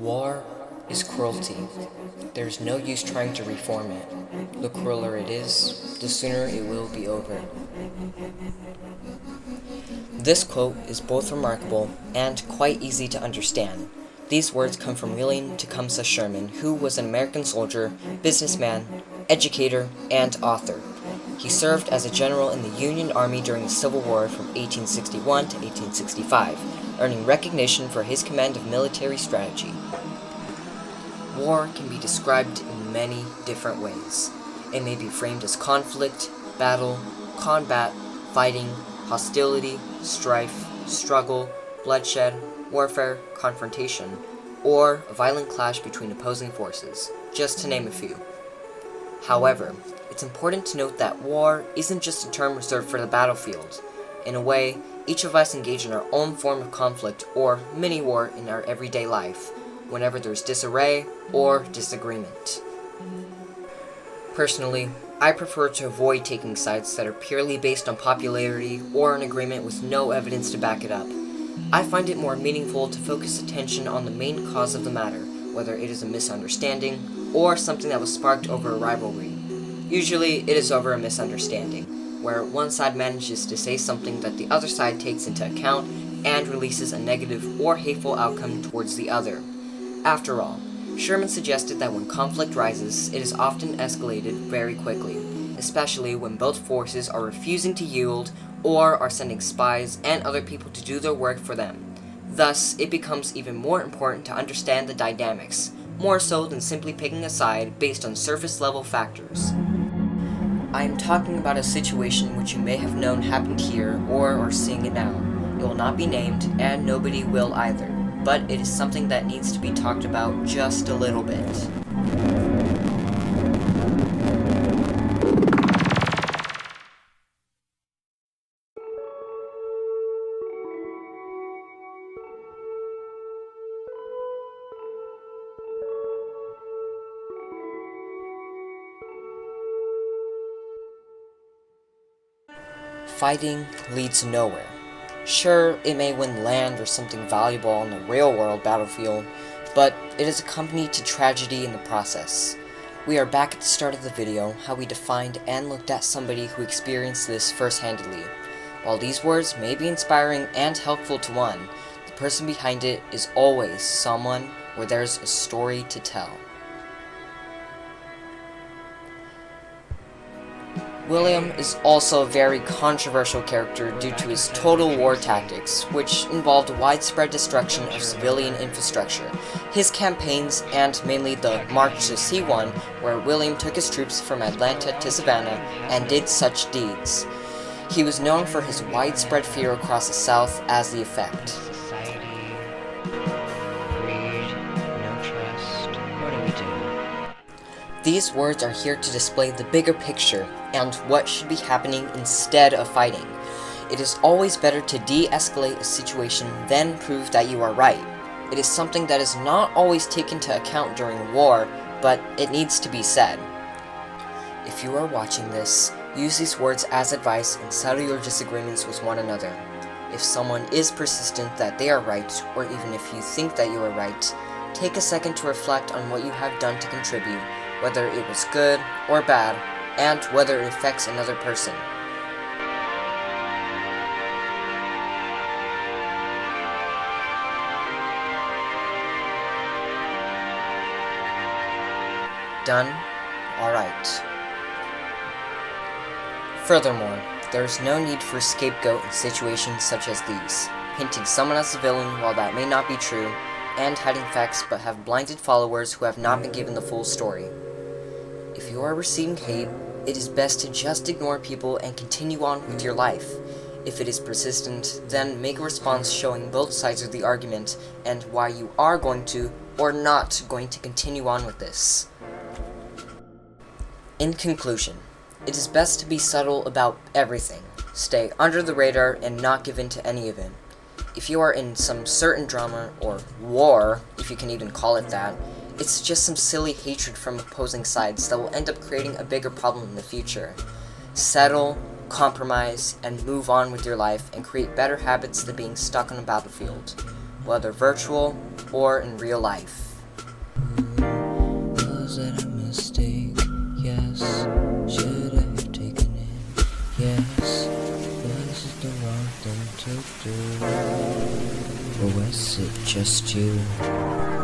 War is cruelty. There's no use trying to reform it. The crueler it is, the sooner it will be over. This quote is both remarkable and quite easy to understand. These words come from William Tecumseh Sherman, who was an American soldier, businessman, educator, and author. He served as a general in the Union Army during the Civil War from 1861 to 1865, earning recognition for his command of military strategy. War can be described in many different ways. It may be framed as conflict, battle, combat, fighting, hostility, strife, struggle, bloodshed, warfare, confrontation, or a violent clash between opposing forces, just to name a few. However, it's important to note that war isn't just a term reserved for the battlefield. In a way, each of us engage in our own form of conflict or mini-war in our everyday life, whenever there's disarray or disagreement. Personally, I prefer to avoid taking sides that are purely based on popularity or an agreement with no evidence to back it up. I find it more meaningful to focus attention on the main cause of the matter, whether it is a misunderstanding or something that was sparked over a rivalry. Usually, it is over a misunderstanding, where one side manages to say something that the other side takes into account and releases a negative or hateful outcome towards the other. After all, Sherman suggested that when conflict rises, it is often escalated very quickly, especially when both forces are refusing to yield or are sending spies and other people to do their work for them. Thus, it becomes even more important to understand the dynamics, more so than simply picking a side based on surface-level factors. I am talking about a situation which you may have known happened here or are seeing it now. It will not be named, and nobody will either, but it is something that needs to be talked about just a little bit. Fighting leads nowhere. Sure, it may win land or something valuable on the real-world battlefield, but it is accompanied to tragedy in the process. We are back at the start of the video, how we defined and looked at somebody who experienced this first-handedly. While these words may be inspiring and helpful to one, the person behind it is always someone where there's a story to tell. William is also a very controversial character due to his total war tactics, which involved widespread destruction of civilian infrastructure. His campaigns, and mainly the marches he won, where William took his troops from Atlanta to Savannah and did such deeds. He was known for his widespread fear across the South as the effect. These words are here to display the bigger picture and what should be happening instead of fighting. It is always better to de-escalate a situation than prove that you are right. It is something that is not always taken into account during war, but it needs to be said. If you are watching this, use these words as advice and settle your disagreements with one another. If someone is persistent that they are right, or even if you think that you are right, take a second to reflect on what you have done to contribute, whether it was good or bad, and whether it affects another person. Done? Alright. Furthermore, there is no need for a scapegoat in situations such as these, hinting someone as a villain while that may not be true, and hiding facts but have blinded followers who have not been given the full story. If you are receiving hate, it is best to just ignore people and continue on with your life. If it is persistent, then make a response showing both sides of the argument and why you are going to or not going to continue on with this. In conclusion, it is best to be subtle about everything, stay under the radar and not give in to any of it. If you are in some certain drama, or war, if you can even call it that, it's just some silly hatred from opposing sides that will end up creating a bigger problem in the future. Settle, compromise, and move on with your life and create better habits than being stuck on a battlefield, whether virtual or in real life. Was that a mistake? Yes. Should I have taken it? Yes. Was it the wrong thing to do? Or was it just you?